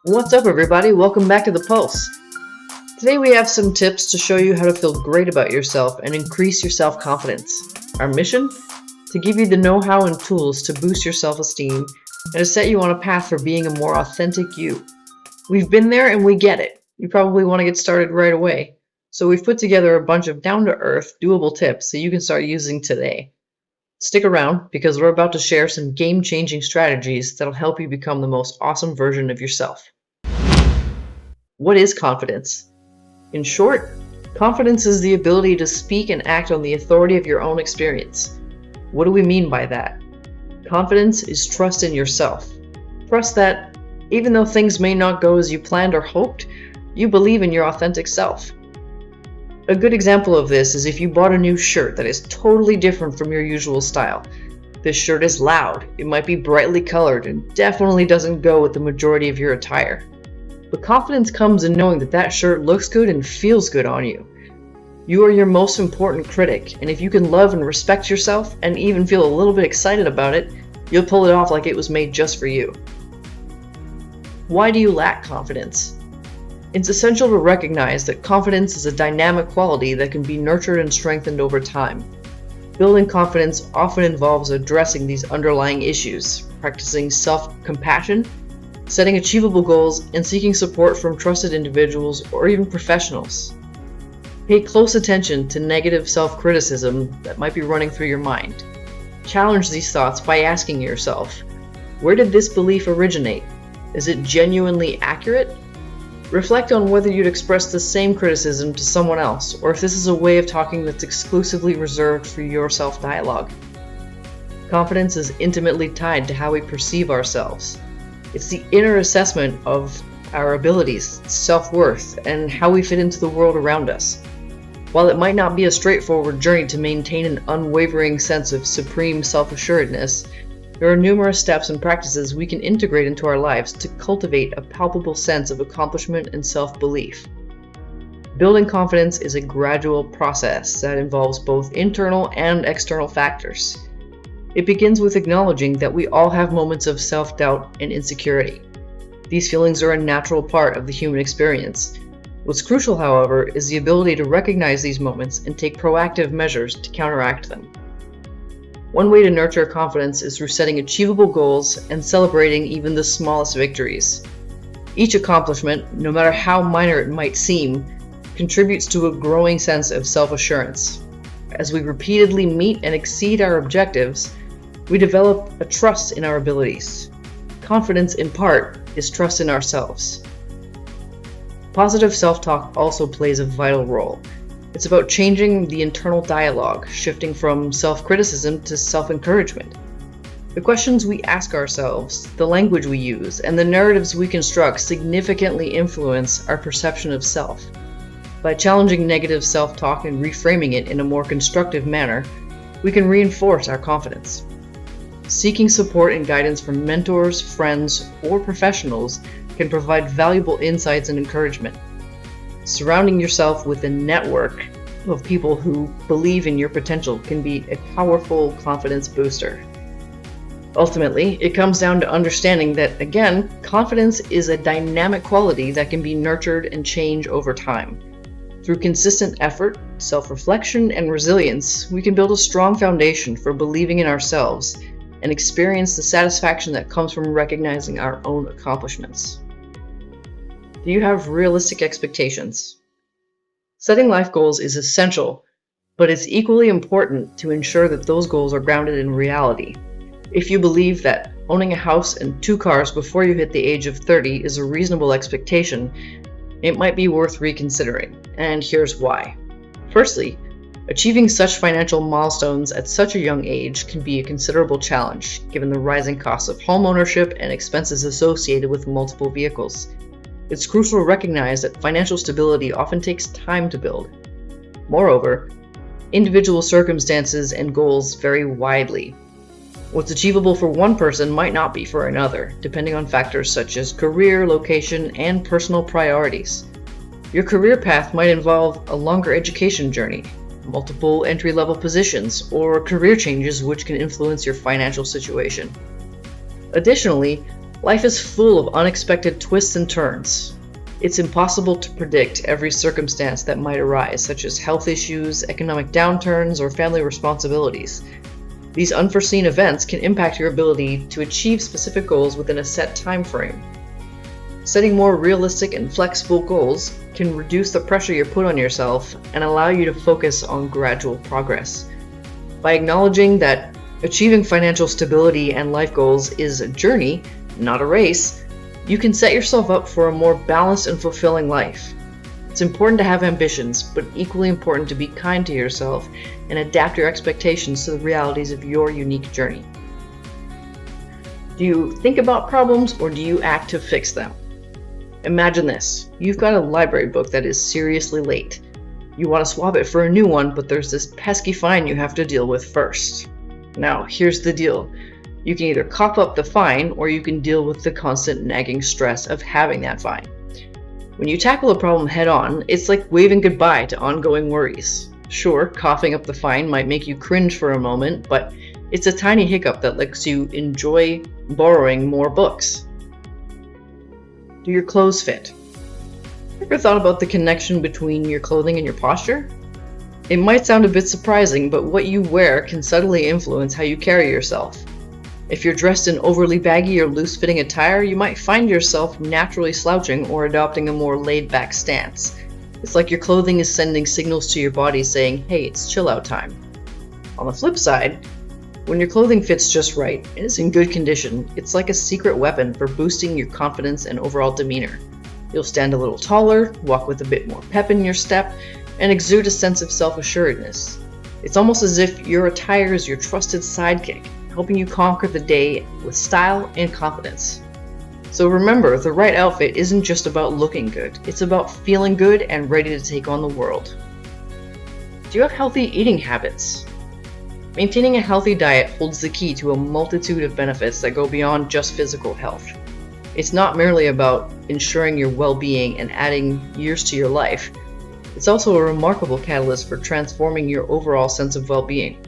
What's up, everybody? Welcome back to The Pulse. Today we have some tips to show you how to feel great about yourself and increase your self-confidence. Our mission? To give you the know-how and tools to boost your self-esteem and to set you on a path for being a more authentic you. We've been there and we get it. You probably want to get started right away. So we've put together a bunch of down-to-earth, doable tips that you can start using today. Stick around because we're about to share some game-changing strategies that'll help you become the most awesome version of yourself. What is confidence? In short, confidence is the ability to speak and act on the authority of your own experience. What do we mean by that? Confidence is trust in yourself. Trust that, even though things may not go as you planned or hoped, you believe in your authentic self. A good example of this is if you bought a new shirt that is totally different from your usual style. This shirt is loud, it might be brightly colored, and definitely doesn't go with the majority of your attire. But confidence comes in knowing that that shirt looks good and feels good on you. You are your most important critic, and if you can love and respect yourself and even feel a little bit excited about it, you'll pull it off like it was made just for you. Why do you lack confidence? It's essential to recognize that confidence is a dynamic quality that can be nurtured and strengthened over time. Building confidence often involves addressing these underlying issues, practicing self-compassion, setting achievable goals, and seeking support from trusted individuals or even professionals. Pay close attention to negative self-criticism that might be running through your mind. Challenge these thoughts by asking yourself, where did this belief originate? Is it genuinely accurate? Reflect on whether you'd express the same criticism to someone else, or if this is a way of talking that's exclusively reserved for your self-dialogue. Confidence is intimately tied to how we perceive ourselves. It's the inner assessment of our abilities, self-worth, and how we fit into the world around us. While it might not be a straightforward journey to maintain an unwavering sense of supreme self-assuredness, there are numerous steps and practices we can integrate into our lives to cultivate a palpable sense of accomplishment and self-belief. Building confidence is a gradual process that involves both internal and external factors. It begins with acknowledging that we all have moments of self-doubt and insecurity. These feelings are a natural part of the human experience. What's crucial, however, is the ability to recognize these moments and take proactive measures to counteract them. One way to nurture confidence is through setting achievable goals and celebrating even the smallest victories. Each accomplishment, no matter how minor it might seem, contributes to a growing sense of self-assurance. As we repeatedly meet and exceed our objectives, we develop a trust in our abilities. Confidence, in part, is trust in ourselves. Positive self-talk also plays a vital role. It's about changing the internal dialogue, shifting from self-criticism to self-encouragement. The questions we ask ourselves, the language we use, and the narratives we construct significantly influence our perception of self. By challenging negative self-talk and reframing it in a more constructive manner, we can reinforce our confidence. Seeking support and guidance from mentors, friends, or professionals can provide valuable insights and encouragement. Surrounding yourself with a network of people who believe in your potential can be a powerful confidence booster. Ultimately, it comes down to understanding that, again, confidence is a dynamic quality that can be nurtured and change over time. Through consistent effort, self-reflection, and resilience, we can build a strong foundation for believing in ourselves and experience the satisfaction that comes from recognizing our own accomplishments. Do you have realistic expectations? Setting life goals is essential, but it's equally important to ensure that those goals are grounded in reality. If you believe that owning a house and 2 cars before you hit the age of 30 is a reasonable expectation, it might be worth reconsidering, and here's why. Firstly, achieving such financial milestones at such a young age can be a considerable challenge, given the rising costs of home ownership and expenses associated with multiple vehicles. It's crucial to recognize that financial stability often takes time to build. Moreover, individual circumstances and goals vary widely. What's achievable for one person might not be for another, depending on factors such as career, location, and personal priorities. Your career path might involve a longer education journey, multiple entry-level positions, or career changes which can influence your financial situation. Additionally, life is full of unexpected twists and turns. It's impossible to predict every circumstance that might arise, such as health issues, economic downturns, or family responsibilities. These unforeseen events can impact your ability to achieve specific goals within a set time frame. Setting more realistic and flexible goals can reduce the pressure you put on yourself and allow you to focus on gradual progress. By acknowledging that achieving financial stability and life goals is a journey, not a race, you can set yourself up for a more balanced and fulfilling life. It's important to have ambitions, but equally important to be kind to yourself and adapt your expectations to the realities of your unique journey. Do you think about problems or do you act to fix them? Imagine this. You've got a library book that is seriously late. You want to swap it for a new one, but there's this pesky fine you have to deal with first. Now, here's the deal. You can either cough up the fine or you can deal with the constant nagging stress of having that fine. When you tackle a problem head on, it's like waving goodbye to ongoing worries. Sure, coughing up the fine might make you cringe for a moment, but it's a tiny hiccup that lets you enjoy borrowing more books. Do your clothes fit? Ever thought about the connection between your clothing and your posture? It might sound a bit surprising, but what you wear can subtly influence how you carry yourself. If you're dressed in overly baggy or loose-fitting attire, you might find yourself naturally slouching or adopting a more laid-back stance. It's like your clothing is sending signals to your body saying, hey, it's chill-out time. On the flip side, when your clothing fits just right and is in good condition, it's like a secret weapon for boosting your confidence and overall demeanor. You'll stand a little taller, walk with a bit more pep in your step, and exude a sense of self-assuredness. It's almost as if your attire is your trusted sidekick, helping you conquer the day with style and confidence. So remember, the right outfit isn't just about looking good, it's about feeling good and ready to take on the world. Do you have healthy eating habits? Maintaining a healthy diet holds the key to a multitude of benefits that go beyond just physical health. It's not merely about ensuring your well-being and adding years to your life. It's also a remarkable catalyst for transforming your overall sense of well-being.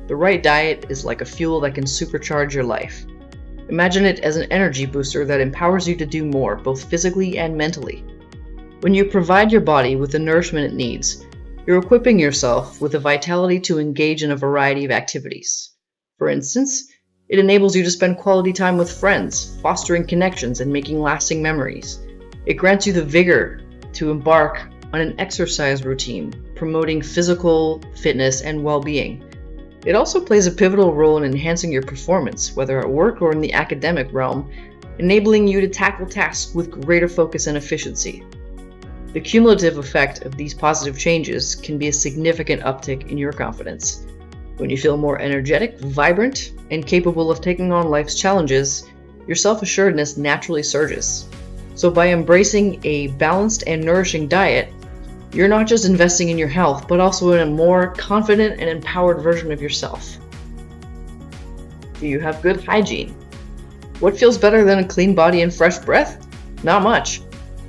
The right diet is like a fuel that can supercharge your life. Imagine it as an energy booster that empowers you to do more, both physically and mentally. When you provide your body with the nourishment it needs, you're equipping yourself with the vitality to engage in a variety of activities. For instance, it enables you to spend quality time with friends, fostering connections and making lasting memories. It grants you the vigor to embark on an exercise routine, promoting physical fitness and well-being. It also plays a pivotal role in enhancing your performance, whether at work or in the academic realm, enabling you to tackle tasks with greater focus and efficiency. The cumulative effect of these positive changes can be a significant uptick in your confidence. When you feel more energetic, vibrant, and capable of taking on life's challenges, your self-assuredness naturally surges. So by embracing a balanced and nourishing diet, you're not just investing in your health, but also in a more confident and empowered version of yourself. Do you have good hygiene? What feels better than a clean body and fresh breath? Not much.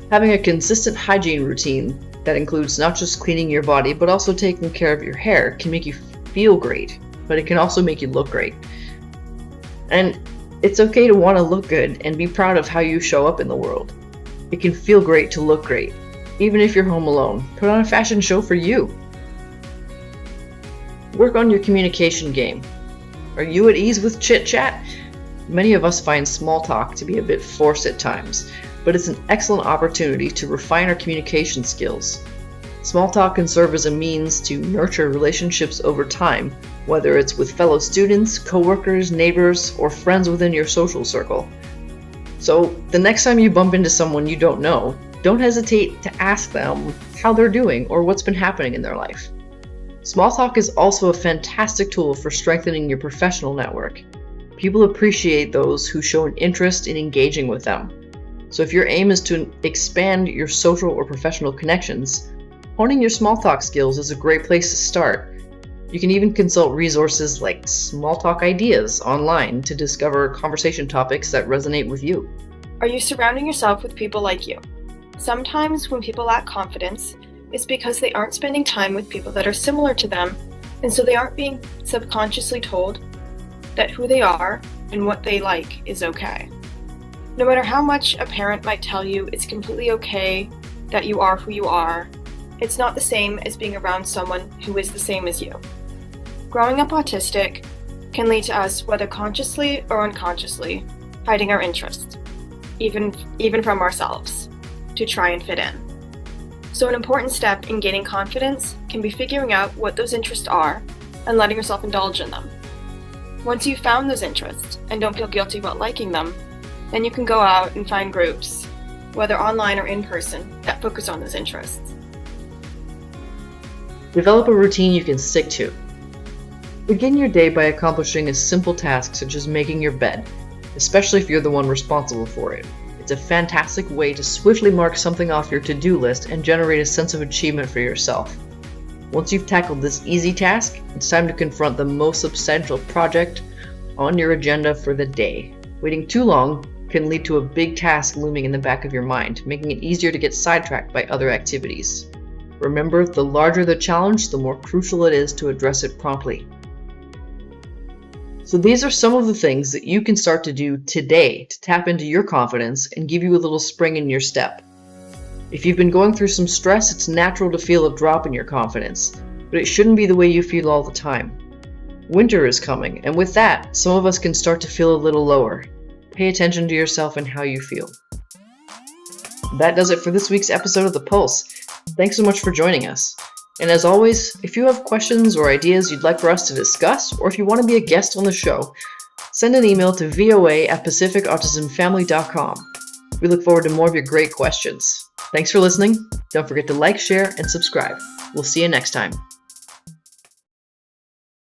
Having a consistent hygiene routine that includes not just cleaning your body, but also taking care of your hair can make you feel great, but it can also make you look great. And it's okay to want to look good and be proud of how you show up in the world. It can feel great to look great. Even if you're home alone, put on a fashion show for you. Work on your communication game. Are you at ease with chit-chat? Many of us find small talk to be a bit forced at times, but it's an excellent opportunity to refine our communication skills. Small talk can serve as a means to nurture relationships over time, whether it's with fellow students, coworkers, neighbors, or friends within your social circle. So the next time you bump into someone you don't know, don't hesitate to ask them how they're doing or what's been happening in their life. Small talk is also a fantastic tool for strengthening your professional network. People appreciate those who show an interest in engaging with them. So if your aim is to expand your social or professional connections, honing your small talk skills is a great place to start. You can even consult resources like Small Talk Ideas online to discover conversation topics that resonate with you. Are you surrounding yourself with people like you? Sometimes when people lack confidence, is because they aren't spending time with people that are similar to them, and so they aren't being subconsciously told that who they are and what they like is okay. No matter how much a parent might tell you it's completely okay that you are who you are, it's not the same as being around someone who is the same as you. Growing up autistic can lead to us, whether consciously or unconsciously, hiding our interests, even from ourselves, to try and fit in. So an important step in gaining confidence can be figuring out what those interests are and letting yourself indulge in them. Once you've found those interests and don't feel guilty about liking them, then you can go out and find groups, whether online or in person, that focus on those interests. Develop a routine you can stick to. Begin your day by accomplishing a simple task such as making your bed, especially if you're the one responsible for it. It's a fantastic way to swiftly mark something off your to-do list and generate a sense of achievement for yourself. Once you've tackled this easy task, it's time to confront the most substantial project on your agenda for the day. Waiting too long can lead to a big task looming in the back of your mind, making it easier to get sidetracked by other activities. Remember, the larger the challenge, the more crucial it is to address it promptly. So these are some of the things that you can start to do today to tap into your confidence and give you a little spring in your step. If you've been going through some stress, it's natural to feel a drop in your confidence, but it shouldn't be the way you feel all the time. Winter is coming, and with that, some of us can start to feel a little lower. Pay attention to yourself and how you feel. That does it for this week's episode of The Pulse. Thanks so much for joining us. And as always, if you have questions or ideas you'd like for us to discuss, or if you want to be a guest on the show, send an email to voa@pacificautismfamily.com. We look forward to more of your great questions. Thanks for listening. Don't forget to like, share, and subscribe. We'll see you next time.